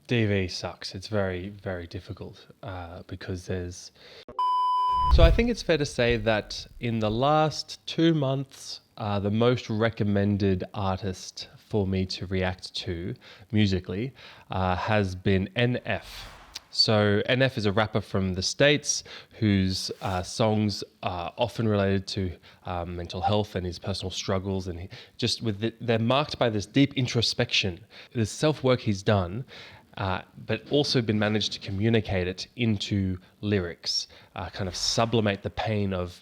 DV sucks. It's very, very difficult because there's... So I think it's fair to say that in the last 2 months, the most recommended artist for me to react to musically has been NF. So NF is a rapper from the States whose songs are often related to mental health and his personal struggles, and they're marked by this deep introspection, this self-work he's done, but also been managed to communicate it into lyrics, kind of sublimate the pain of,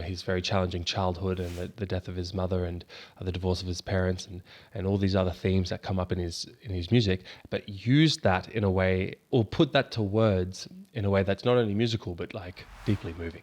his very challenging childhood and the death of his mother and the divorce of his parents and all these other themes that come up in his music, but use that in a way, or put that to words in a way that's not only musical, but like deeply moving.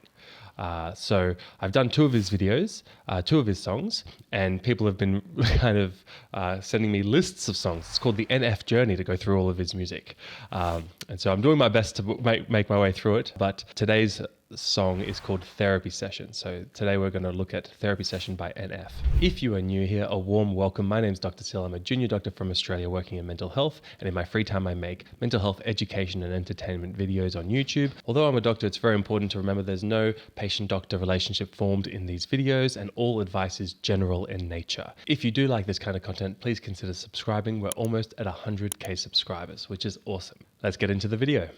So I've done two of his videos, two of his songs, and people have been kind of sending me lists of songs. It's called the NF Journey to go through all of his music. And so I'm doing my best to make my way through it. But today's song is called Therapy Session. So today we're going to look at Therapy Session by NF. If you are new here, a warm welcome. My name's Dr. Sil. I'm a junior doctor from Australia working in mental health, and in my free time I make mental health education and entertainment videos on YouTube. Although I'm a doctor, it's very important to remember there's no patient-doctor relationship formed in these videos, and all advice is general in nature. If you do like this kind of content, please consider subscribing. We're almost at 100k subscribers, which is awesome. Let's get into the video.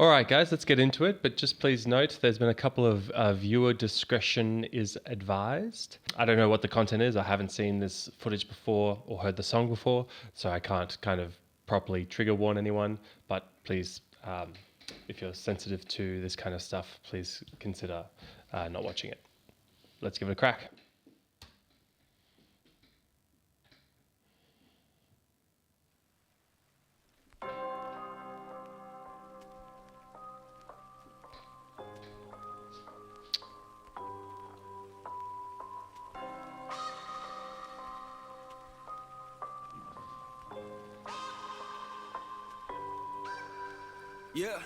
All right, guys, let's get into it. But just please note, there's been a couple of viewer discretion is advised. I don't know what the content is. I haven't seen this footage before or heard the song before, so I can't kind of properly trigger warn anyone. But please, if you're sensitive to this kind of stuff, please consider not watching it. Let's give it a crack. Yeah,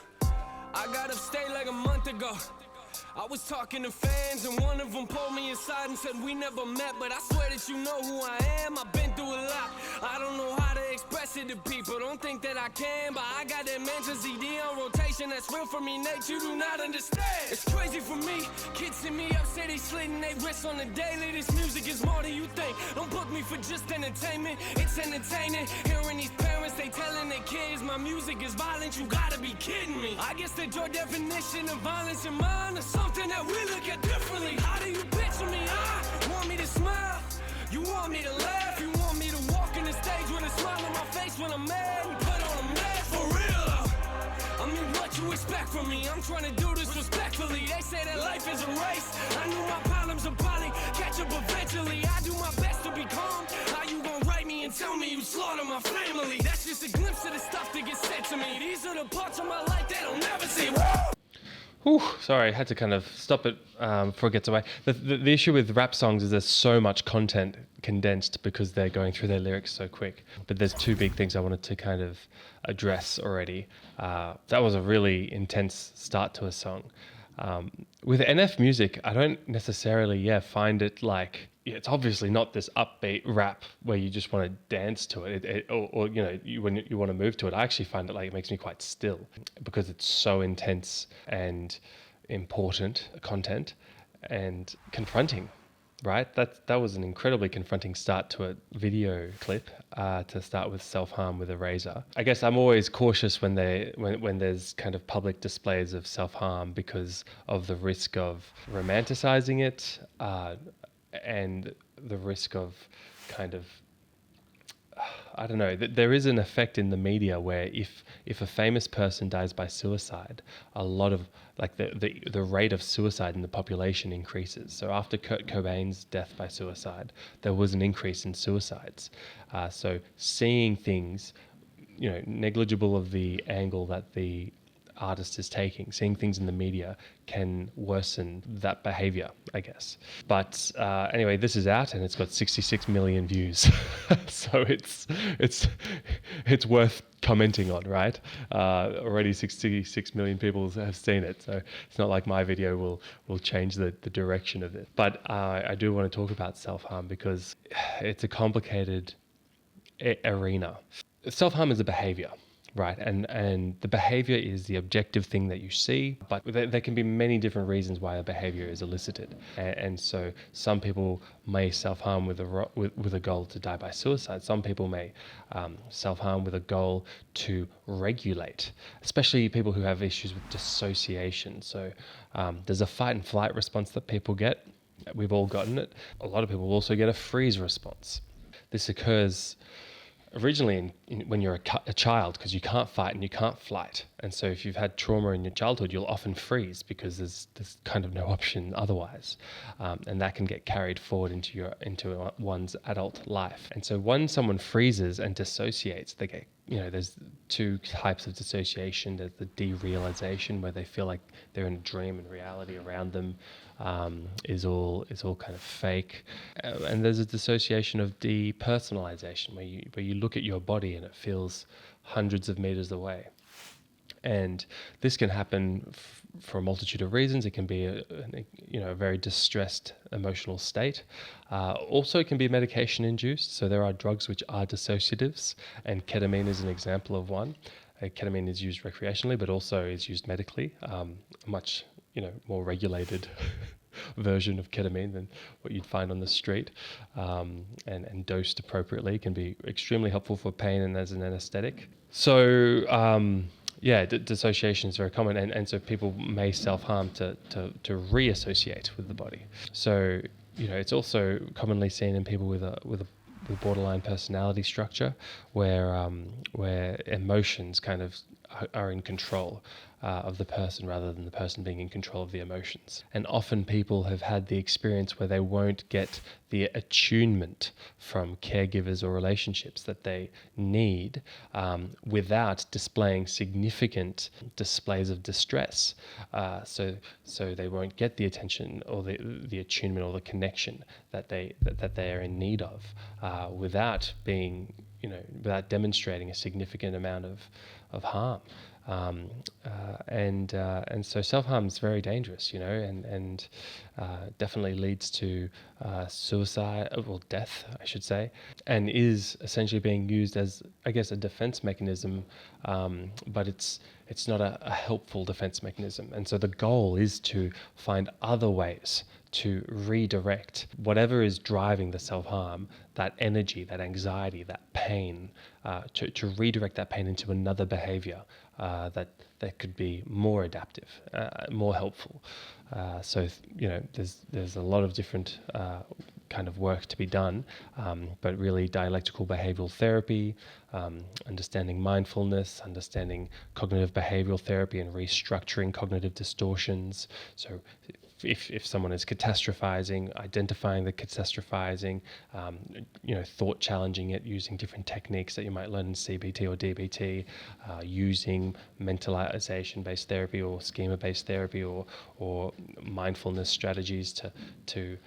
I got upstate like a month ago. I was talking to fans and one of them pulled me aside and said we never met, but I swear that you know who I am. I've been through a lot. I don't know how to express it to people. Don't think that I can, but I got that mansion CD on rotation. That's real for me, Nate. You do not understand. It's crazy for me. Kids hit me up, say they slitting their wrists on the daily. This music is more than you think. Don't book me for just entertainment. It's entertaining. Hearing these parents, they telling their kids my music is violent. You gotta be kidding me. I guess that your definition of violence in mine is something that we look at differently. How do you picture me? Want me to smile? You want me to laugh? You want me to walk in the stage with a smile on my face when I'm mad and put on a mask? For real though, I mean, what you expect from me? I'm trying to do this respectfully. They say that life is a race. I knew my problems would probably catch up eventually. I do my best to be calm. How you gonna write me and tell me you slaughter my family? That's just a glimpse of the stuff that gets said to me. These are the parts of my life that I'll never see. Whew, sorry, I had to kind of stop it before it gets away. The issue with rap songs is there's so much content condensed because they're going through their lyrics so quick. But there's two big things I wanted to kind of address already. That was a really intense start to a song. With NF music, I don't necessarily, find it like... it's obviously not this upbeat rap where you just want to dance to it, when you want to move to it. I actually find it like it makes me quite still because it's so intense and important content and confronting, right? That was an incredibly confronting start to a video clip to start with self-harm with a razor. I guess I'm always cautious when there's kind of public displays of self-harm because of the risk of romanticizing it, and the risk of kind of, I don't know, there is an effect in the media where if a famous person dies by suicide, a lot of like the rate of suicide in the population increases. So after Kurt Cobain's death by suicide, there was an increase in suicides. So seeing things, negligible of the angle that the artist is taking. Seeing things in the media can worsen that behavior, I guess. But anyway, this is out and it's got 66 million views. So it's worth commenting on, right? Already 66 million people have seen it. So it's not like my video will change the direction of it. But I do want to talk about self-harm because it's a complicated arena. Self-harm is a behavior, right? And the behavior is the objective thing that you see, but there can be many different reasons why a behavior is elicited. And so some people may self-harm with a goal to die by suicide. Some people may self-harm with a goal to regulate, especially people who have issues with dissociation. So there's a fight and flight response that people get. We've all gotten it. A lot of people also get a freeze response. This occurs originally when you're a child, because you can't fight and you can't flight. And so if you've had trauma in your childhood, you'll often freeze because there's kind of no option otherwise. And that can get carried forward into one's adult life. And so when someone freezes and dissociates, they get, there's two types of dissociation. There's the derealization, where they feel like they're in a dream and reality around them is all kind of fake. And there's a dissociation of depersonalization, where you look at your body and it feels hundreds of meters away. And this can happen for a multitude of reasons. It can be a very distressed emotional state. Also, it can be medication induced. So there are drugs which are dissociatives, and ketamine is an example of one. Ketamine is used recreationally, but also is used medically. Much more regulated version of ketamine than what you'd find on the street, and dosed appropriately can be extremely helpful for pain and as an anesthetic. So dissociation is very common, and so people may self-harm to reassociate with the body. So it's also commonly seen in people with borderline personality structure, where emotions kind of are in control of the person rather than the person being in control of the emotions. And often people have had the experience where they won't get the attunement from caregivers or relationships that they need without displaying significant displays of distress. So they won't get the attention or the attunement or the connection that they are in need of without being, without demonstrating a significant amount of harm. And so self-harm is very dangerous, and definitely leads to suicide, death, I should say, and is essentially being used as, I guess, a defense mechanism, but it's not a helpful defense mechanism. And so the goal is to find other ways to redirect whatever is driving the self-harm, that energy, that anxiety, that pain, to redirect that pain into another behavior that could be more adaptive, more helpful. So there's a lot of different kind of work to be done, but really dialectical behavioral therapy, understanding mindfulness, understanding cognitive behavioral therapy and restructuring cognitive distortions. So if someone is catastrophizing, identifying the catastrophizing, thought challenging it using different techniques that you might learn in CBT or DBT, using mentalization-based therapy or schema-based therapy or mindfulness strategies to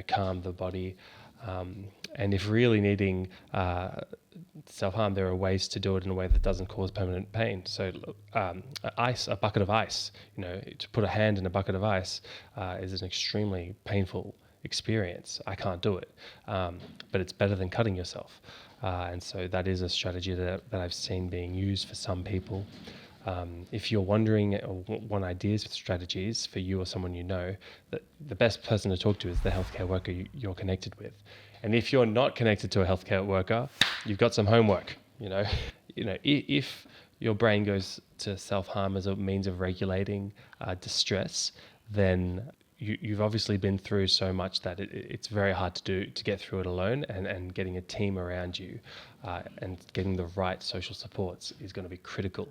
calm the body. And if really needing self-harm, there are ways to do it in a way that doesn't cause permanent pain. So a bucket of ice, to put a hand in a bucket of ice is an extremely painful experience. I can't do it, but it's better than cutting yourself. And so that is a strategy that I've seen being used for some people. If you're wondering or want ideas for strategies for you or someone that the best person to talk to is the healthcare worker you're connected with. And if you're not connected to a healthcare worker, you've got some homework. If your brain goes to self-harm as a means of regulating distress, then you've obviously been through so much that it's very hard to get through it alone, and getting a team around you and getting the right social supports is going to be critical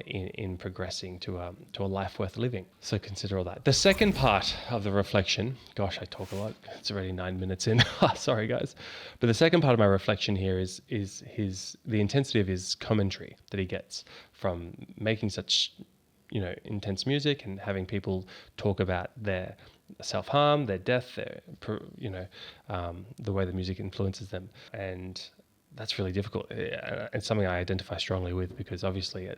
in progressing to a life worth living. So consider all that. The second part of the reflection, gosh, I talk a lot. It's already 9 minutes in. Sorry, guys. But the second part of my reflection here is the intensity of his commentary that he gets from making such intense music and having people talk about their self-harm, their death, the way the music influences them. And that's really difficult. It's something I identify strongly with, because obviously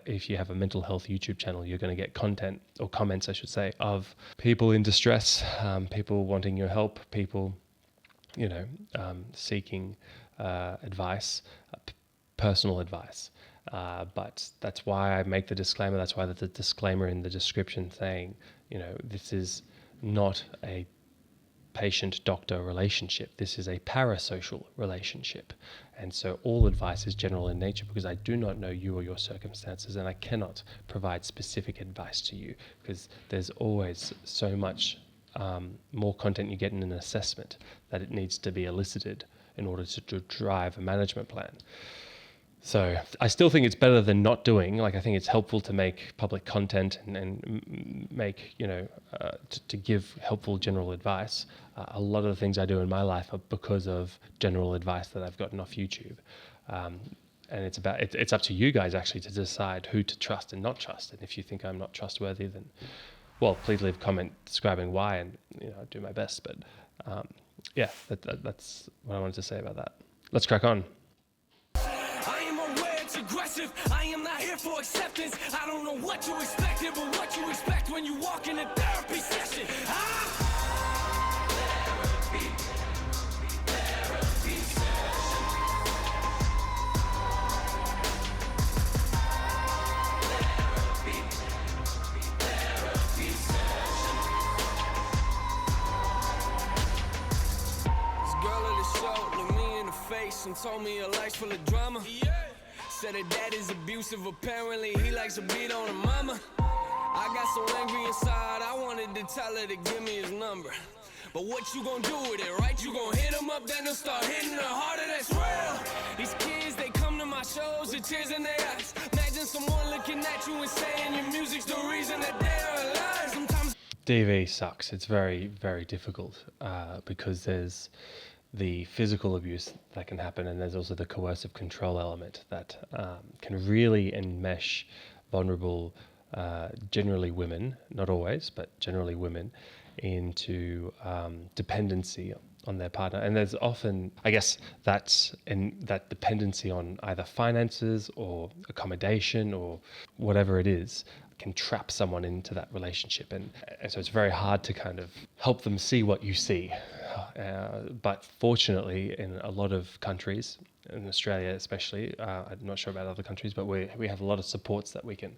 if you have a mental health YouTube channel, you're going to get content, or comments I should say, of people in distress, people wanting your help, people seeking advice, personal advice. But that's why I make the disclaimer. That's why there's a disclaimer in the description saying, this is not a patient-doctor relationship. This is a parasocial relationship. And so all advice is general in nature, because I do not know you or your circumstances, and I cannot provide specific advice to you, because there's always so much more content you get in an assessment that it needs to be elicited in order to drive a management plan. So I still think it's better than not doing. Like, I think it's helpful to make public content and make, to give helpful general advice. A lot of the things I do in my life are because of general advice that I've gotten off YouTube. And it's up to you guys actually to decide who to trust and not trust. And if you think I'm not trustworthy, then, well, please leave a comment describing why, and I'll do my best. But that's what I wanted to say about that. Let's crack on. Aggressive. I am not here for acceptance. I don't know what you expected, but what you expect when you walk in a therapy session. Therapy session. Therapy session. This girl at the show looked me in the face and told me her life's full of drama. Said her dad is abusive, apparently he likes to beat on her mama. I got so angry inside, I wanted to tell her to give me his number. But what you gonna do with it, right? You gonna hit him up, then he'll start hitting her harder, that's real. These kids, they come to my shows with tears in their eyes. Imagine someone looking at you and saying your music's the reason that they're alive. Sometimes DV sucks. It's very, very difficult because there's the physical abuse that can happen, and there's also the coercive control element that can really enmesh vulnerable, generally women, not always, but generally women, into dependency on their partner. And there's often, I guess, that dependency on either finances or accommodation or whatever it is can trap someone into that relationship. And so it's very hard to kind of help them see what you see. But fortunately, in a lot of countries, in Australia especially, I'm not sure about other countries, but we have a lot of supports that we can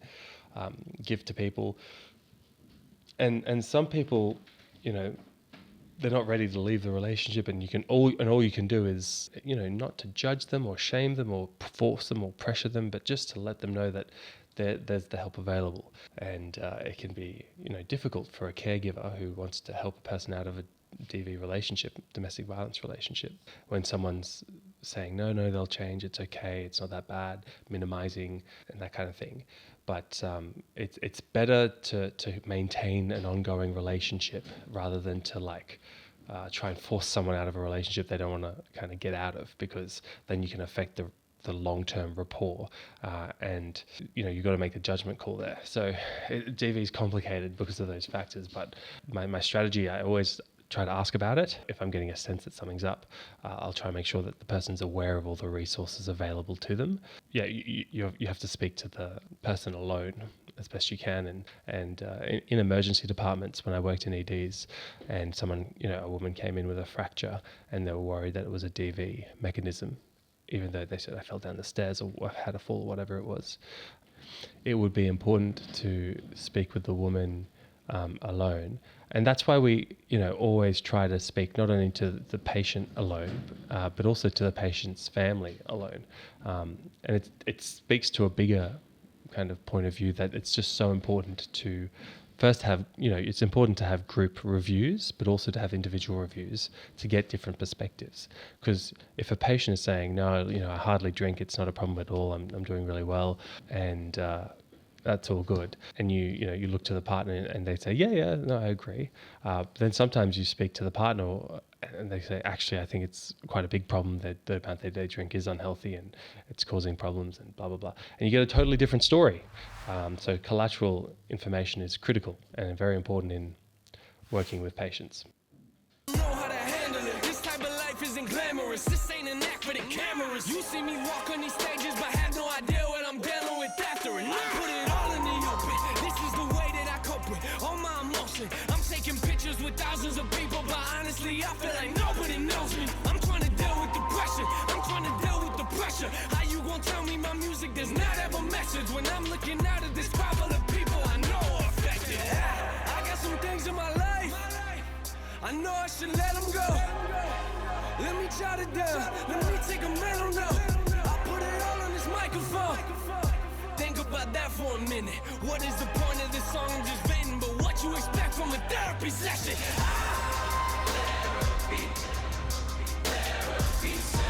give to people. And some people, they're not ready to leave the relationship, and all you can do is, not to judge them or shame them or force them or pressure them, but just to let them know that there's the help available. And it can be, difficult for a caregiver who wants to help a person out of a DV relationship, domestic violence relationship, when someone's saying, no, they'll change, it's okay, it's not that bad, minimizing and that kind of thing. But it's better to maintain an ongoing relationship rather than to try and force someone out of a relationship they don't want to kind of get out of, because then you can affect the long-term rapport, and you've got to make the judgment call there. So DV is complicated because of those factors, but my strategy, I always try to ask about it. If I'm getting a sense that something's up, I'll try and make sure that the person's aware of all the resources available to them. Yeah, you have to speak to the person alone as best you can. And in emergency departments, when I worked in EDs, and someone, a woman came in with a fracture, and they were worried that it was a DV mechanism, even though they said I fell down the stairs or had a fall or whatever it was. It would be important to speak with the woman alone. And that's why we, always try to speak not only to the patient alone, but also to the patient's family alone. And it speaks to a bigger kind of point of view that it's just so important to first have, it's important to have group reviews, but also to have individual reviews to get different perspectives. Because if a patient is saying, no, I hardly drink, it's not a problem at all, I'm doing really well, and that's all good. And you look to the partner and they say, yeah, no, I agree. Then sometimes you speak to the partner and they say, actually, I think it's quite a big problem that the amount that they drink is unhealthy and it's causing problems and blah, blah, blah. And you get a totally different story. So collateral information is critical and very important in working with patients. Know how to handle it. This type of life isn't glamorous. This ain't an act for the cameras. You see me walk on these stages, but have no idea what I'm dealing with after it. I put it all in the open. This is the way that I cope with all my emotion. I'm taking pictures with thousands of people, but honestly, I feel like nobody knows me. I'm trying to deal with the pressure. I'm trying to deal with the pressure. How you gonna tell me my music does not have a message when I'm looking out at this crowd full of people I know are affected? I got some things in my life I know I should let them go. Let me jot it down. Let me take a mental note. I put it all on this microphone. Think about that for a minute. What is the point of this song I'm just venting? But what you expect from a therapy session? Therapy session.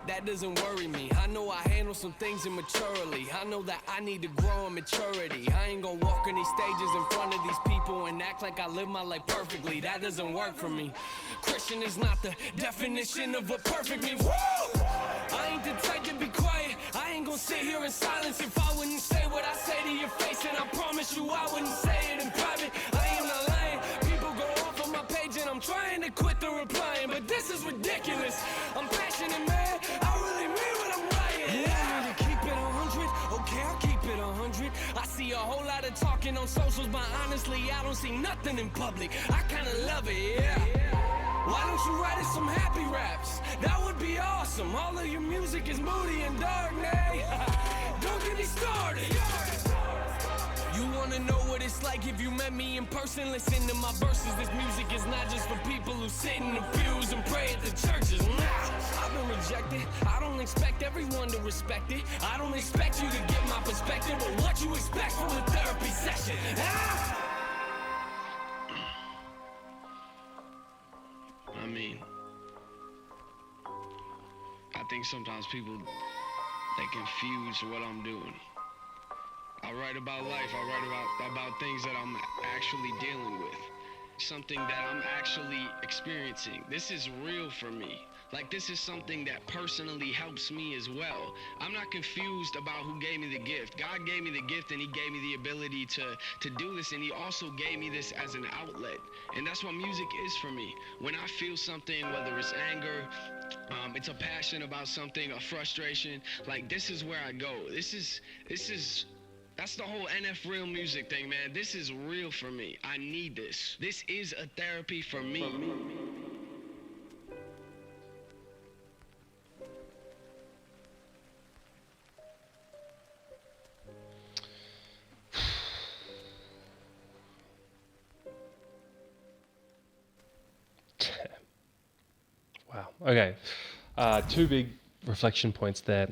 That doesn't worry me. I know I handle some things immaturely. I know that I need to grow in maturity. I ain't gonna walk on these stages in front of these people and act like I live my life perfectly. That doesn't work for me. Christian is not the definition of what perfect means. Woo! I ain't the type to be quiet. I ain't gonna sit here in silence if I wouldn't say what I say to your face. And I promise you I wouldn't say it in private. I am not lying. People go off on my page and I'm trying to quit the replying, but this is ridiculous. I'm passionate, man. I really mean what I'm writing. You want me to keep it 100? Okay, I'll keep it 100. I see a whole lot of talking on socials, but honestly, I don't see nothing in public. I kinda love it, yeah. Why don't you write us some happy raps? That would be awesome. All of your music is moody and dark, nay. Don't get me started. You wanna know what it's like if you met me in person? Listen to my verses. This music is not just for people who sit in the pews and pray at the churches. Nah, I've been rejected. I don't expect everyone to respect it. I don't expect you to get my perspective, but what you expect from a therapy session? I mean, I think sometimes people, they confuse what I'm doing. I write about life, I write about things that I'm actually dealing with. Something that I'm actually experiencing. This is real for me. Like, this is something that personally helps me as well. I'm not confused about who gave me the gift. God gave me the gift and he gave me the ability to do this, and he also gave me this as an outlet. And that's what music is for me. When I feel something, whether it's anger, it's a passion about something, a frustration, like, this is where I go. That's the whole NF Real music thing, man. This is real for me. I need this. This is a therapy for me. Wow. Okay. Two big reflection points there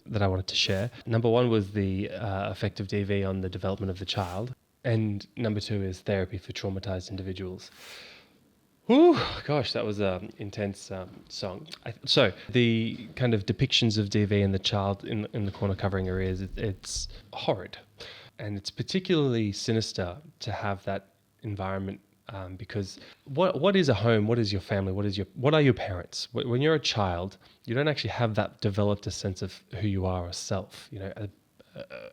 that I wanted to share. Number one was the effect of DV on the development of the child. And number two is therapy for traumatized individuals. Whew, gosh, that was an intense song. So the kind of depictions of DV and the child in the corner covering her ears, it's horrid. And it's particularly sinister to have that environment because what is a home? What is your family? What are your parents? When you're a child, you don't actually have that developed a sense of who you are as self. You know,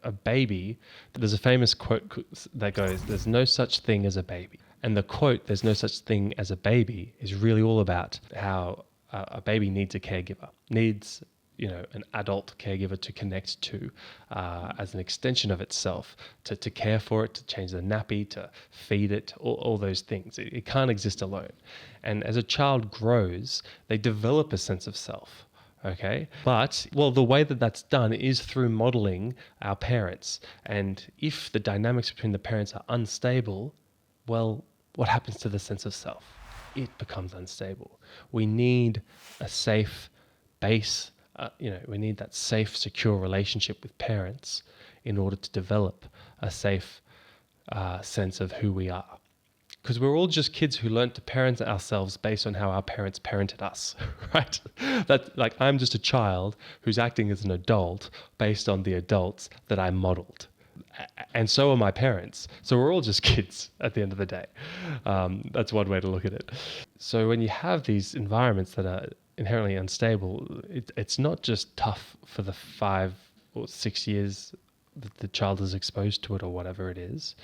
a baby. There's a famous quote that goes, "There's no such thing as a baby." And the quote, "There's no such thing as a baby," is really all about how a baby needs a caregiver, needs an adult caregiver to connect to as an extension of itself, to care for it, to change the nappy, to feed it, all those things. It can't exist alone. And as a child grows, they develop a sense of self. Okay, but the way that that's done is through modeling our parents. And if the dynamics between the parents are unstable, what happens to the sense of self? It becomes unstable. We need a safe base. We need that safe, secure relationship with parents in order to develop a safe sense of who we are. Because we're all just kids who learned to parent ourselves based on how our parents parented us, right? That, like, I'm just a child who's acting as an adult based on the adults that I modeled. And so are my parents. So we're all just kids at the end of the day. That's one way to look at it. So when you have these environments that are inherently unstable, it's not just tough for the 5 or 6 years that the child is exposed to it or whatever it is.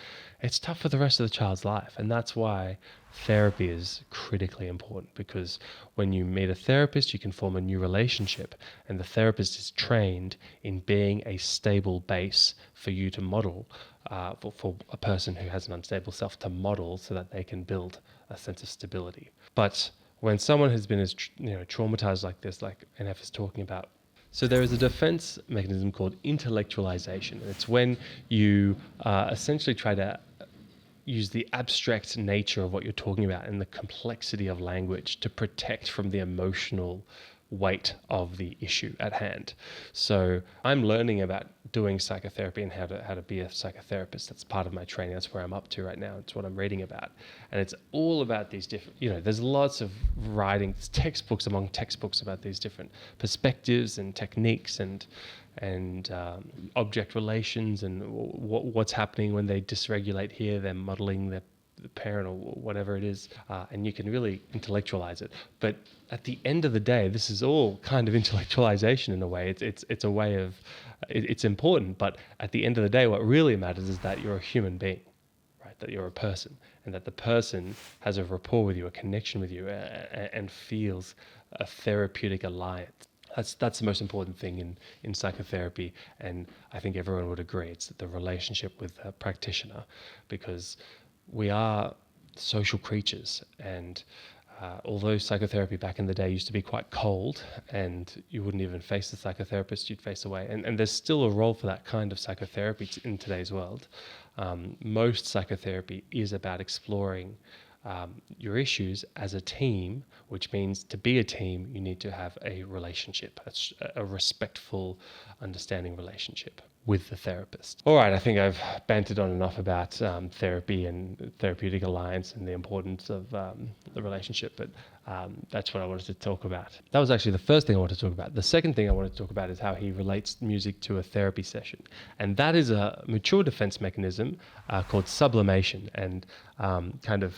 It's tough for the rest of the child's life. And that's why therapy is critically important, because when you meet a therapist, you can form a new relationship, and the therapist is trained in being a stable base for you to model, for a person who has an unstable self to model, so that they can build a sense of stability. But when someone has been as traumatized like this, like NF is talking about, so there is a defense mechanism called intellectualization. It's when you essentially try to use the abstract nature of what you're talking about and the complexity of language to protect from the emotional weight of the issue at hand. So I'm learning about doing psychotherapy and how to be a psychotherapist. That's part of my training. That's where I'm up to right now. It's what I'm reading about. And it's all about these different, there's lots of writings, textbooks among textbooks about these different perspectives and techniques and object relations and what's happening when they dysregulate here. They're modeling the parent or whatever it is, and you can really intellectualize it. But at the end of the day, this is all kind of intellectualization in a way. It's a way of, it's important, but at the end of the day, what really matters is that you're a human being, right? That you're a person, and that the person has a rapport with you, a connection with you, and feels a therapeutic alliance. That's the most important thing in psychotherapy, and I think everyone would agree. It's the relationship with a practitioner, because we are social creatures, and although psychotherapy back in the day used to be quite cold and you wouldn't even face the psychotherapist, you'd face away, and there's still a role for that kind of psychotherapy in today's world, most psychotherapy is about exploring your issues as a team, which means to be a team, you need to have a relationship, a respectful, understanding relationship with the therapist. All right, I think I've bantered on enough about therapy and therapeutic alliance and the importance of the relationship, but that's what I wanted to talk about. That was actually the first thing I wanted to talk about. The second thing I wanted to talk about is how he relates music to a therapy session. And that is a mature defense mechanism called sublimation, and kind of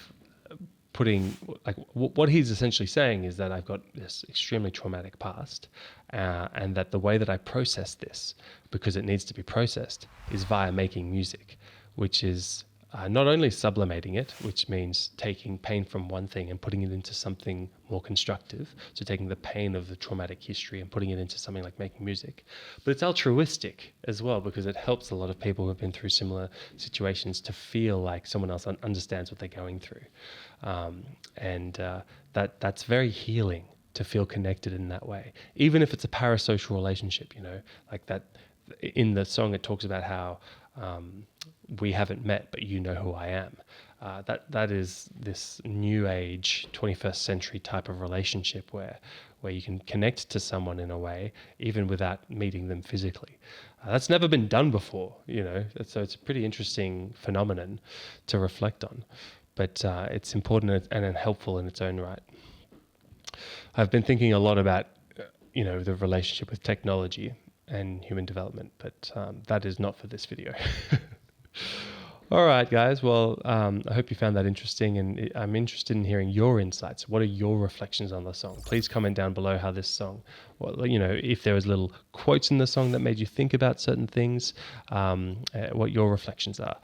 putting, like, what he's essentially saying is that I've got this extremely traumatic past, and that the way that I process this, because it needs to be processed, is via making music, which is not only sublimating it, which means taking pain from one thing and putting it into something more constructive, so taking the pain of the traumatic history and putting it into something like making music, but it's altruistic as well, because it helps a lot of people who have been through similar situations to feel like someone else understands what they're going through. That's very healing, to feel connected in that way, even if it's a parasocial relationship, like that. In the song, it talks about how we haven't met, but you know who I am. That is this new age, 21st century type of relationship where you can connect to someone in a way, even without meeting them physically. That's never been done before, so it's a pretty interesting phenomenon to reflect on, but it's important and helpful in its own right. I've been thinking a lot about, the relationship with technology and human development, but that is not for this video. All right, guys. Well, I hope you found that interesting, and I'm interested in hearing your insights. What are your reflections on the song? Please comment down below how this song, if there was little quotes in the song that made you think about certain things, what your reflections are,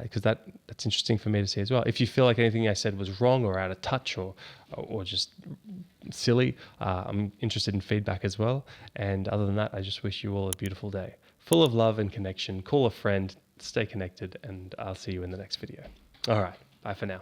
because that's interesting for me to see as well. If you feel like anything I said was wrong or out of touch or just silly, I'm interested in feedback as well. And other than that, I just wish you all a beautiful day, full of love and connection. Call a friend, stay connected, and I'll see you in the next video. All right, bye for now.